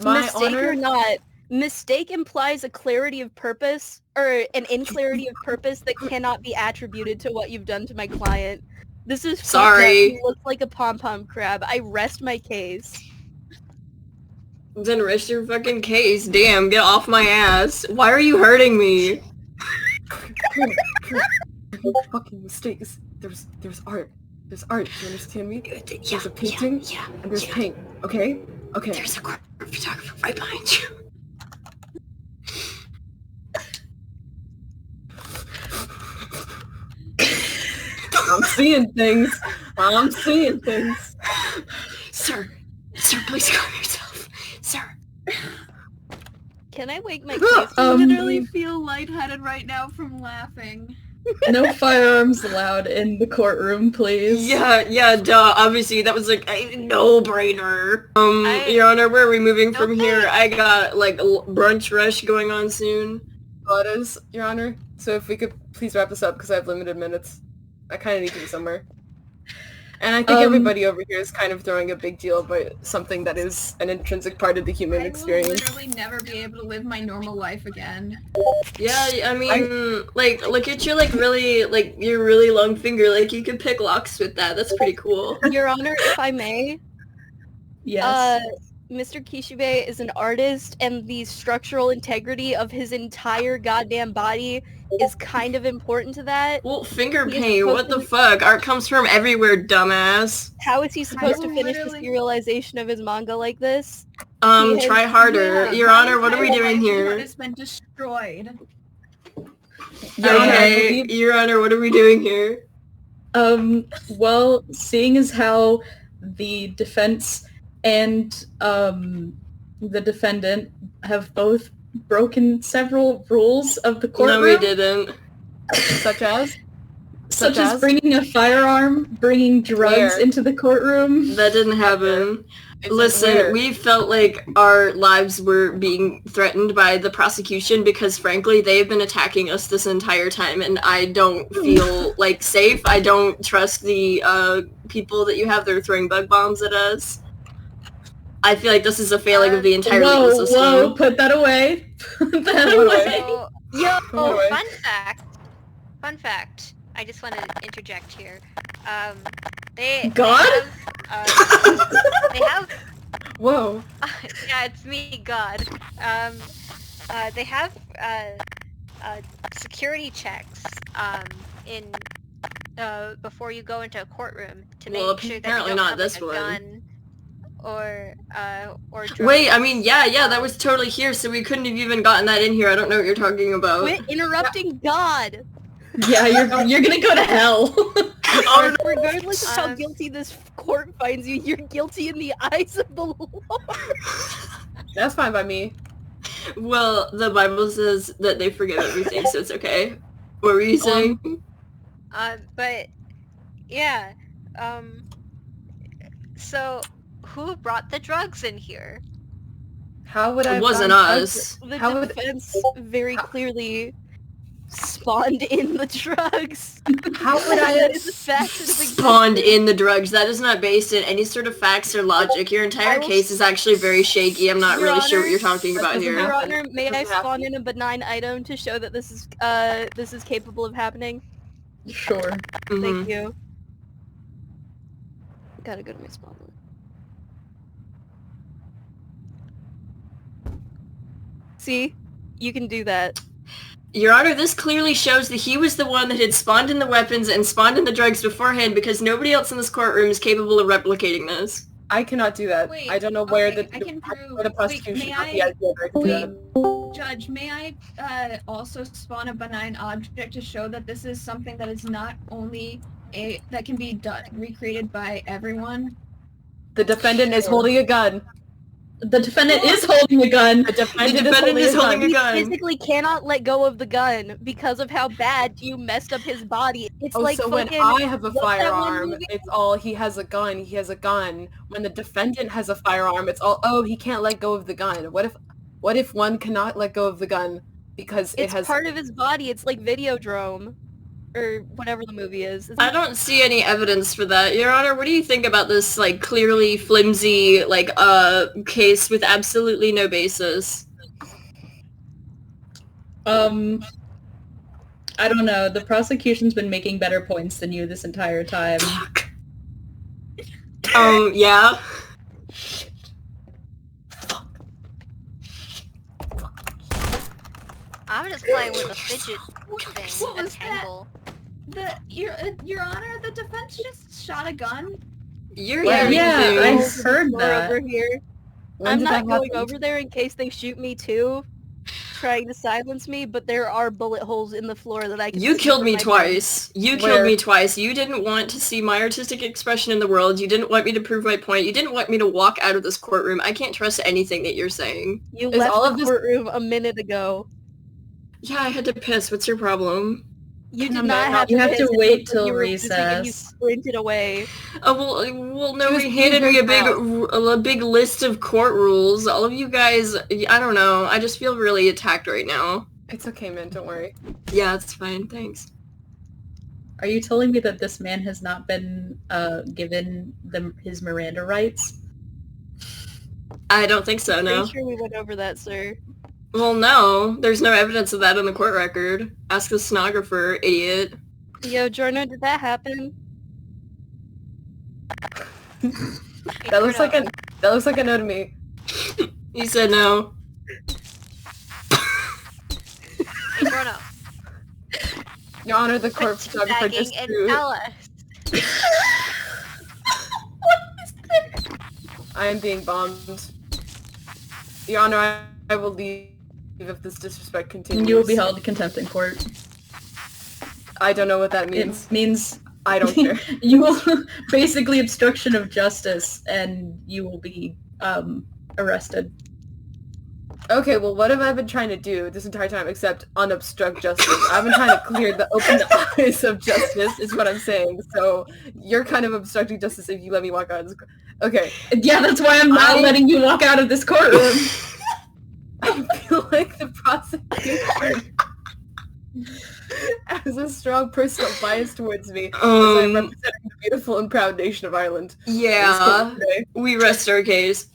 Mistake or not, mistake implies a clarity of purpose, or an inclarity of purpose that cannot be attributed to what you've done to my client. This is Sorry. He looks like a pom-pom crab. I rest my case. Then rest your fucking case. Damn, get off my ass. Why are you hurting me? Fucking mistakes. There's art. There's art. Do you understand me? There's a painting and there's paint. Okay? Okay. There's a photographer right behind you. I'm seeing things. Sir, please calm yourself. Sir. Can I wake my case? I literally feel lightheaded right now from laughing. No firearms allowed in the courtroom, please. Yeah, duh. Obviously, that was like a no-brainer. Your Honor, where are we moving from here? I got like a brunch rush going on soon. Well, it is, Your Honor. So if we could please wrap this up because I have limited minutes. I kind of need to be somewhere. And I think everybody over here is kind of throwing a big deal about something that is an intrinsic part of the human experience. I will literally never be able to live my normal life again. Yeah, I mean, like, look at your, like, really, like, your really long finger. Like, you could pick locks with that. That's pretty cool. Your Honor, if I may. Yes. Mr. Kishibe is an artist, and the structural integrity of his entire goddamn body is kind of important to that. Well, finger paint, what the fuck? Art comes from everywhere, dumbass. How is he supposed to finish the serialization of his manga like this? Try harder. Your Honor, what are we doing here? It's been destroyed. Okay, Your Honor, what are we doing here? Well, seeing as how the defense and the defendant have both broken several rules of the courtroom. No, we didn't. Such as bringing a firearm, bringing drugs into the courtroom. That didn't happen. Listen, we felt like our lives were being threatened by the prosecution because, frankly, they've been attacking us this entire time, and I don't feel, like, safe. I don't trust the people that you have that are throwing bug bombs at us. I feel like this is a failing of the entire legal system. Whoa, put that away. Put that away. Fun fact. I just want to interject here. They have... Whoa. Yeah, it's me, God. They have, security checks, before you go into a courtroom to make sure that you don't have a gun or drugs. Wait, I mean, yeah, that was totally here, so we couldn't have even gotten that in here. I don't know what you're talking about. Quit interrupting God! Yeah, you're gonna go to hell. Regardless of how guilty this court finds you, you're guilty in the eyes of the Lord. That's fine by me. Well, the Bible says that they forgive everything, so it's okay. What were you saying? But, yeah, so, who brought the drugs in here? How would I? It wasn't us. The defense very clearly spawned in the drugs. How would I spawned in the drugs? That is not based in any sort of facts or logic. Your entire case is actually very shaky. I'm not really sure what you're talking about here. Your Honor, may I spawn in a benign item to show that this is capable of happening? Sure. Thank you. Gotta go to my spawn. See? You can do that. Your Honor, this clearly shows that he was the one that had spawned in the weapons and spawned in the drugs beforehand because nobody else in this courtroom is capable of replicating this. I cannot do that. Wait, I don't know where I can prove... the prosecution got the idea that I could do that. Judge, may I also spawn a benign object to show that this is something that is not only that can be recreated by everyone? The defendant is holding a gun. The defendant is holding a gun. The defendant is holding a gun. He physically cannot let go of the gun because of how bad you messed up his body. It's like so when I have a firearm, it's all he has a gun. He has a gun. When the defendant has a firearm, it's all he can't let go of the gun. What if one cannot let go of the gun because it's part of his body? It's like Videodrome. or whatever the movie is. I don't see any evidence for that. Your Honor, what do you think about this, like, clearly flimsy, like, case with absolutely no basis? I don't know. The prosecution's been making better points than you this entire time. Fuck. Yeah. I'm just playing with a fidget thing, What a was tangle. Your Honor, the defense just shot a gun. You're Yeah, hearing I things. heard Over that. here. When I'm did not that going happen? over there in case they shoot me too, trying to silence me, but there are bullet holes in the floor that I can You see killed from me my gun. twice. You killed Where? me twice. You didn't want to see my artistic expression in the world. You didn't want me to prove my point. You didn't want me to walk out of this courtroom. I can't trust anything that you're saying. You Is left all the of this- courtroom a minute ago. Yeah, I had to piss. What's your problem? You Can did a not man have You to have piss, to it wait looked like till you were pooping and you recess. sprinted away. Oh, well, no, She was he being handed me a very big list of court rules. All of you guys, I don't know. I just feel really attacked right now. It's okay, man. Don't worry. Yeah, it's fine. Thanks. Are you telling me that this man has not been given his Miranda rights? I don't think so, no. Pretty sure we went over that, sir. Well, no. There's no evidence of that in the court record. Ask the stenographer, idiot. Yo, Jorno, did that happen? That looks like a no to me. He said no. Hey, Bruno. Your Honor, the court Quit photographer just teabagging and threw. tell us. I am being bombed. Your Honor, I will leave if this disrespect continues. You will be held in contempt in court. I don't know what that means. It means I don't care. you will basically obstruction of justice, and you will be arrested. Okay, well, what have I been trying to do this entire time except unobstruct justice? I've been trying to clear the open eyes of justice, is what I'm saying. So you're kind of obstructing justice if you let me walk out of this. Okay. Yeah, that's why I'm not letting you walk out of this courtroom. I feel like the prosecution has a strong personal bias towards me as I'm representing the beautiful and proud nation of Ireland. Yeah, we rest our case.